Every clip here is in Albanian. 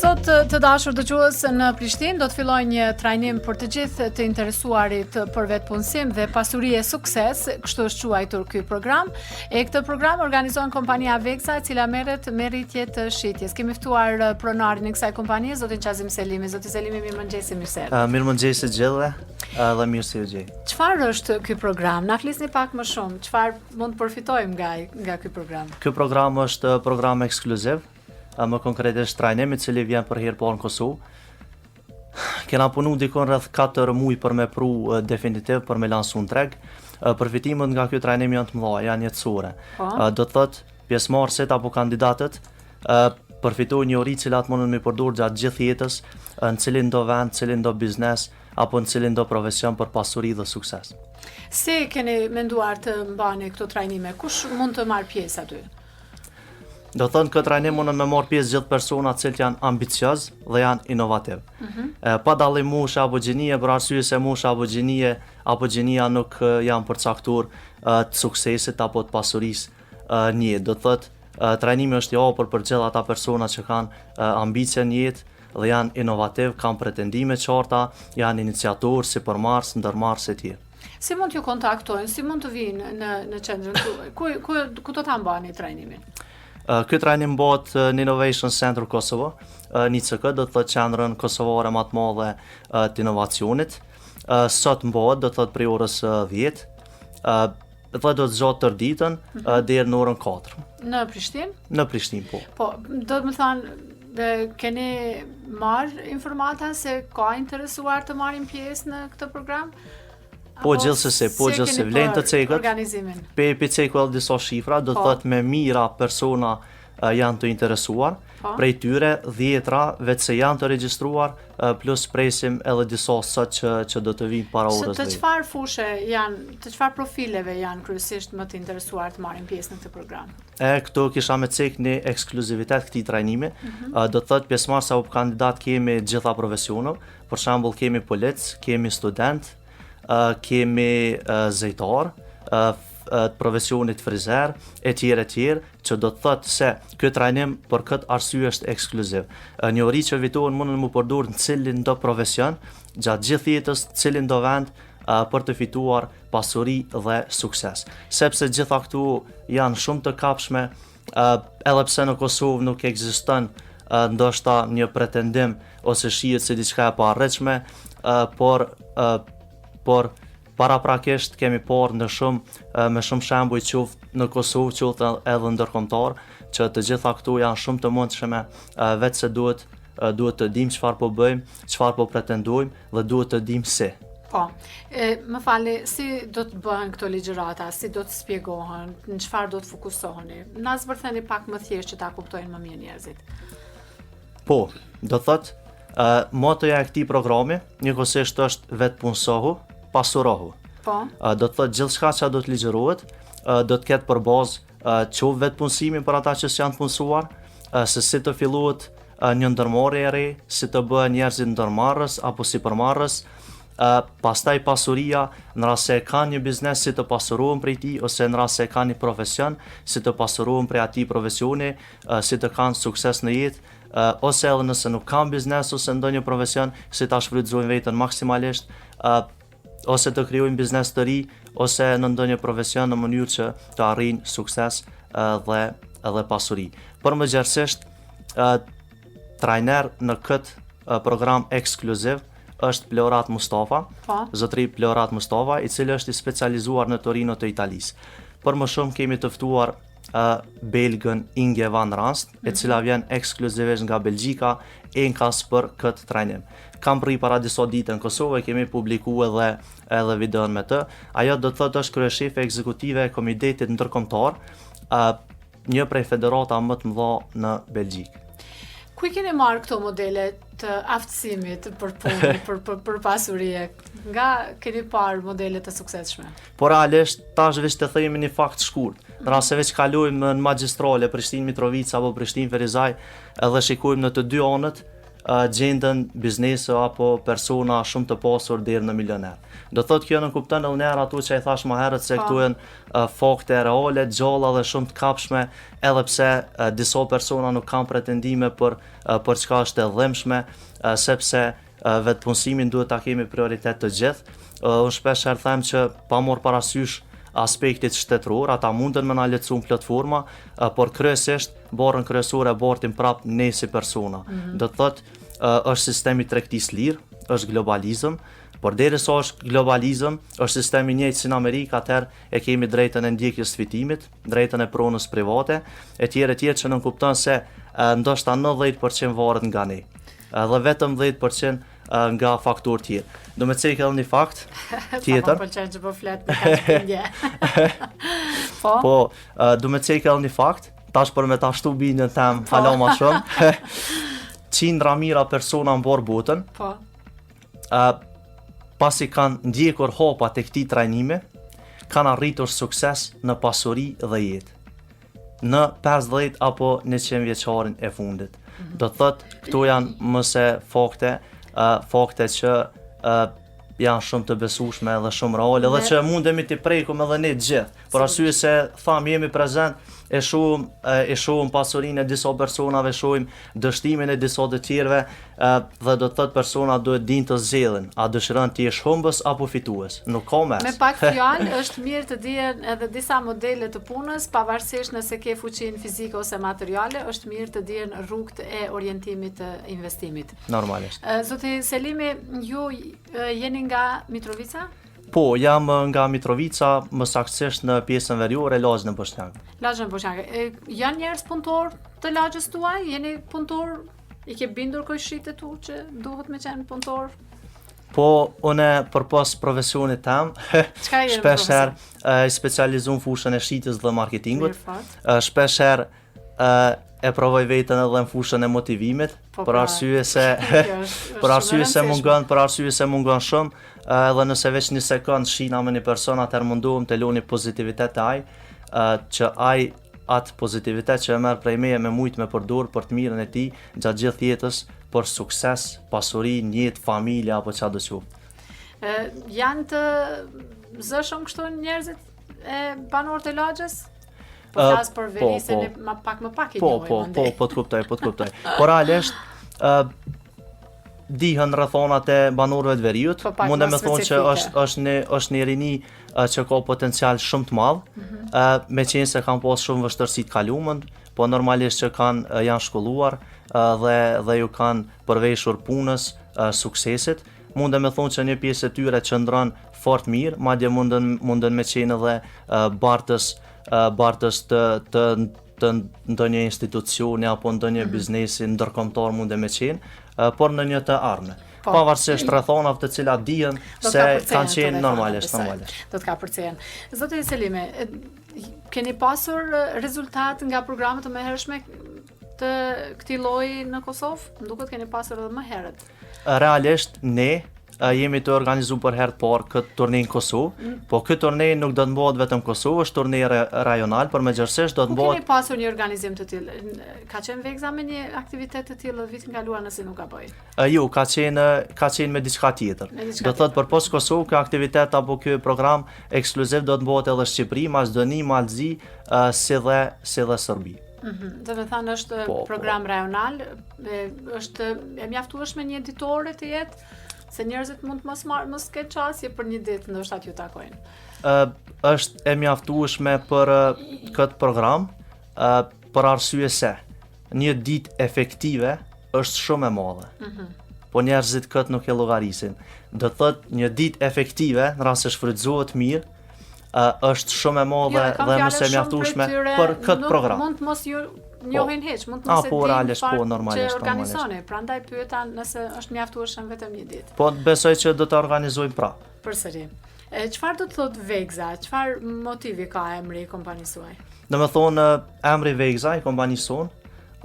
Sot të dashur dëgjues, në Prishtinë do të fillojë një trajnim për të gjithë të interesuarit për vetpunësim dhe pasuri e sukses, kështu është quajtur ky program. E këtë program organizon kompania Vexa, e cila merret me rritje të shitjes. Kemi ftuar pronarin e kësaj kompanie, zotin Qazim Selimi. Zoti Selimi, mirëmëngjesi, mirëse. Mirëmëngjesi gjithëve, dhe mirë se ju gjej. Çfarë është ky program? Na flisni pak më shumë. Çfarë mund të përfitojmë nga ky program? Ky program është program ekskluziv. Më konkretisht trajnim i cili vjen për herë parë në Kosovë. Kena punu dikon rreth 4 muaj për me pru definitiv për me lansu në treg. Përfitimet nga ky trajnim janë të mëdha, janë jetësore. Do të thotë pjesëmarrësit apo kandidatët përfitojnë një uri cilat mundën me përdorë gjatë gjithë jetës në cilin do vend, cilin do biznes apo në cilin do profesion për pasuri dhe sukses. Si keni menduar të mbani këto trajnime? Kush mund të marrë pjesë aty? Do thënë këtë trajnim mundën me marrë pjesë gjithë persona cilët janë ambiciozë dhe janë inovativ. Pa dallim mushe apo gjinie, për arsye se musha apo gjinia nuk janë përcaktuar të suksesit apo të pasurisë një. Do thotë trajnimi është i hapur për gjithë ata persona që kanë ambicie në jetë dhe janë inovativ, kanë pretendime të qarta, janë iniciatorë, sipërmarrës, ndërmarrës e tjerë. Si mund t'ju kontaktojnë, si mund të vinë në qendrën tuaj? Ku do ta mbani trajnimin? Ky trajnim bëhet në Innovation Center Kosovo, NICK, do të thotë qendrën kosovare më të madhe të inovacionit. Sot bëhet, do të thotë prej orës 10, dhe do të zgjatet tër ditën deri në orën 4. Në Prishtinë? Në Prishtinë, po. Po, do të më thënë, keni marrë informata se ka interesuar të marrin pjesë në këtë program? Po gjithsesi, vlen të cekët. Pe cekull disa shifra, do të thotë me mira persona janë të interesuar. Prej tyre 10 vetë se janë të regjistruar, plus presim edhe disa sot që do të vinë para orës 10. Të çfarë fushë janë, të çfarë profileve janë kryesisht më të interesuar të marrin pjesë në këtë program? Këtu kisha me cek një ekskluzivitet këtij trajnimi. Do të thotë pjesëmarrës apo kandidat kemi gjitha profesionet. Për shembull kemi polic, kemi student, kemi zejtar, profesionit frizer, e tjerë, që do të thotë se këtë trajnim për këtë arsye është ekskluziv. Një uri që vitohen mundën mu përdorë në cilin do profesion, gjatë gjithë jetës, cilin do vend, për të fituar pasuri dhe sukses. Sepse gjitha këtu janë shumë të kapshme, edhe pse në Kosovë nuk ekziston ndoshta një pretendim ose shihet se diçka e paarritshme, por paraprakisht kemi parë me shumë shembuj qoftë në Kosovë, qoftë edhe ndërkombëtar, që të gjitha këtu janë shumë të mundshme, vetë se duhet të dimë çfarë po bëjmë, çfarë po pretendojmë dhe duhet të dimë si. Po, më falni, si do të bëhen këto ligjërata, si do të shpjegohen, në çfarë do të fokusoheni? Na zbërtheni pak më thjesht që ta kuptojnë më mirë njerëzit. Po, do thotë, motoja e këtij programi njëkohësisht është vetpunësohu, pasurohu. Po. Do të thotë gjithçka që do të ligjërohet, do të ketë për bazë qoftë vetpunësimi për ata që janë të punësuar, se si të fillohet një ndërmarrje e re, si të bëhen njerëzit ndërmarrës apo sipërmarrës, pastaj pasuria, në rast se kanë një biznes, si të pasurohen prej tij, ose në rast se kanë një profesion, si të pasurohen prej atij profesioni, si të kanë sukses në jetë, ose edhe nëse nuk kanë biznes ose ndonjë profesion, si ta shfrytëzojnë veten maksimalisht, ose të krijojnë biznes të ri, ose në ndonjë profesion në mënyrë që të arrijnë sukses dhe pasuri. Për më gjerësisht, trajner në këtë program ekskluziv është Plorat Mustafa, zotëri Plorat Mustafa, i cili është i specializuar në Torino të Italisë. Për më shumë kemi të ftuar belgën Inge van Ranst, e cila vjen ekskluzivisht nga Belgjika, enkas për këtë trajnim. Kam prit para disa ditë në Kosovë, kemi publikuar edhe videon me të. Ajo do të thotë është kryeshefe ekzekutive e Komitetit Ndërkombëtar, një prej federata më të mëdha në Belgjikë. Ku i keni marrë këto modele të aftësimit për punë, për pasurie? Nga keni parë modele të suksesshme? Po realisht, tash veç të themi një fakt shkurt. Në rast se veç kalojmë në magjistrale Prishtinë Mitrovica apo Prishtinë Ferizaj, edhe shikojmë në të dy anët, gjendën biznese apo persona shumë të pasur deri në milioner. Do thotë kjo nuk kupton edhe njerë ato që i thash më herët se këtu janë fakte reale, gjalla dhe shumë të kapshme, edhe pse disa persona nuk kanë pretendime për çka është e dhimbshme, sepse vetpunësimin duhet ta kemi prioritet të gjithë. Unë shpesh herë them që pa marrë parasysh aspektit shtetëror, ata mundën me na lehtësu në platforma, por kryesisht barrën kryesore e bartin prap ne si persona. Do të thotë është sistemi tregtisë lirë, është globalizëm, por derisa është globalizëm, është sistemi i njëjtë si në Amerikë, atëherë e kemi drejtën e ndjekjes së fitimit, drejtën e pronës private, etj që nuk kupton se ndoshta 90% varet nga ne. Dhe vetëm 10% nga faktorë tjerë. Do me cekë edhe një fakt tjetër. Sa më pëlqen që po flet në kaqëndje. Po, do me cekë edhe një fakt, tash për me ta shtu bindën tem hala ma shumë. Qindra mira persona në borë botën, pasi kanë ndjekur hapa të këtij trajnimi, kanë arritur sukses në pasuri dhe jetë. Në 50 apo 100 vjeçarin e fundit. Do thotë, këtu janë mëse fakte që janë shumë të besueshme dhe shumë reale dhe që mundemi t'i prekum edhe ne gjithë. Për arsye se tham jemi prezent, e shohim pasurinë e disa personave, shohim dështimin e disa të tjerëve dhe do të thotë persona duhet dinë të zgjedhin, a dëshiron të jesh humbës apo fitues. Nuk ka mes. Me pak fjalë është mirë të dihen edhe disa modele të punës, pavarësisht nëse ke fuqinë fizike ose materiale, është mirë të dihen rrugët e orientimit të investimit. Normalisht. Zoti Selimi, ju jeni nga Mitrovica? Po, jam nga Mitrovica, më saktësisht në pjesën veriore, lagjën e Bošnjak. Lagjën e Bošnjak. Janë njerëz punëtor të lagjës tuaj? Jeni punëtor? I ke bindur koqshit e tu që duhet me qenë punëtor? Po, une përpas profesionit tem, shpesher specializuar në fushën e shitjes dhe marketingut. Shpesher e provoj veten edhe në fushën e motivimit, për arsye se mungon shumë, edhe nëse veç një sekond shina me një person, atëherë mundohem të loni pozitivitet e që ai atë pozitivitet që e merr prej meje me mujt me përdor për të mirën e tij gjatë gjithë jetës, për sukses, pasuri, jetë, familje apo çfarë do të qoftë. Janë të zëshëm kështu njerëzit e banorët e lagjës? Po flas për verisën e më pak i njohim. Po të kuptoj. Por realisht dihen rrethonat e banorëve të veriut, mundem me thonë që është një rini që ka potencial shumë të madh, me qenë se kanë pas shumë vështirësi të kalumën, po normalisht që janë shkolluar dhe ju kanë përveshur punës, suksesit. Mundem me thonë që një pjesë e tyre qëndron fort mirë, madje mundën me qenë edhe bartës të ndonjë institucioni apo ndonjë biznesi ndërkombëtar mundë me qenë, por në një të ardhme. Pavarësisht rrethonave të cilat dihen se kanë qenë normalisht. Do të ka përcjen. Zoti Selimi, keni pasur rezultat nga programet të mëhershme të këtij lloji në Kosovë? Më duket keni pasur edhe më herët. Realisht ne jemi të organizuar për herë të parë këtë turnej në Kosovë, po këtë turnej nuk do të bëhet vetëm në Kosovë, është turnej rajonal, por megjithësisht do të bëhet. Ku keni pasur një organizim të tillë? Ka qenë Vegza me një aktivitet të tillë vitin kaluar nëse nuk gaboj? Jo, ka qenë me diçka tjetër. Do thotë përpos Kosovë, ky aktivitet apo ky program ekskluziv do të bëhet edhe në Shqipëri, Maqedoni, Malzi, si dhe Serbi. Do të thënë është program rajonal, është e mjaftueshme një editore të jetë, se njerëzit mund të mos ketë qasje për një ditë ndoshta t'ju takojnë. Është e mjaftueshme për këtë program, për arsye se një ditë efektive është shumë e madhe. Po njerëzit këtë nuk e llogarisin. Do thotë një ditë efektive, në rast se shfrytëzohet mirë, është shumë e madhe dhe mos e mjaftueshme për këtë program. Mund të mos ju njohin hiç, mund të mos e dinë që organizoni, prandaj pyeta nëse është mjaftueshëm vetëm një ditë. Po besoj që do të organizojmë prapë. Përsëri. Çfarë do të thotë Vegza? Çfarë motivi ka emri i kompanisë suaj? Domethënë emri Vegza i kompanisë sonë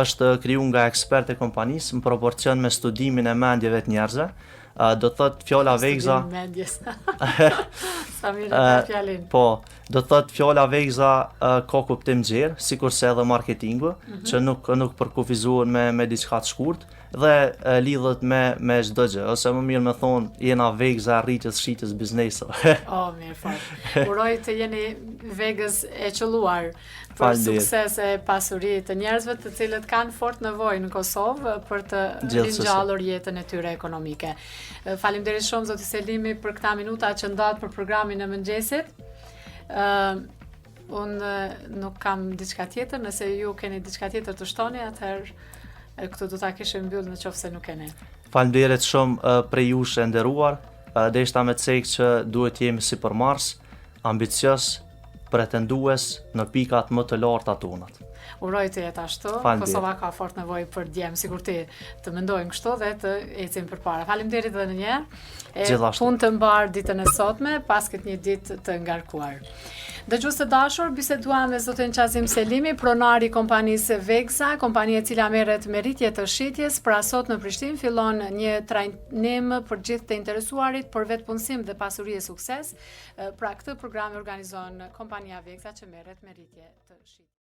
është krijuar nga ekspertë e kompanisë në proporcion me studimin e mendjeve të njerëzve. Do të thotë fjala Vegza. Sa mirë ka fjalën. Po, do të thotë fjala Vegza ka kuptim gjerë, sikurse edhe marketingu, që nuk përkufizohen me diçka të shkurtë, dhe lidhet me çdo gjë, ose më mirë me thonë jena vegza rritjes shitjes bizneso. Mirë fort. Uroj të jeni vegës e qelluar për Faleminderit. sukses e pasuri të njerëzve të cilët kanë fort nevojë në Kosovë për të Gjithsesi. ringjallur jetën e tyre ekonomike. Faleminderit shumë zoti Selimi për këta minuta që ndat për programin e mëngjesit. Unë nuk kam diçka tjetër, nëse ju keni diçka tjetër të shtoni, atëherë këtu do ta kishim mbyll nëse nuk keni. Faleminderit shumë për jush e nderuar. Deshta me cek që duhet jemi sipërmarrës, ambicios, pretendues në pikat më të larta tonat. Uroj të jetë ashtu. Faleminderit. Kosova ka fort nevojë për djem, sikur ti të mendojmë kështu dhe të ecim përpara. Faleminderit edhe një herë. Gjithashtu. Punë të mbar ditën e sotme, pas këtë një ditë të ngarkuar. Dëgjues të dashur, biseduam me zotin Qazim Selimi, pronari i kompanisë Vegza, kompani e cila merret me rritje të shitjes. Pra sot në Prishtinë fillon një trajnim për gjithë të interesuarit për vetpunësim dhe pasuri e sukses. Pra këtë program organizon kompania Vegza që merret me rritje të shitjes.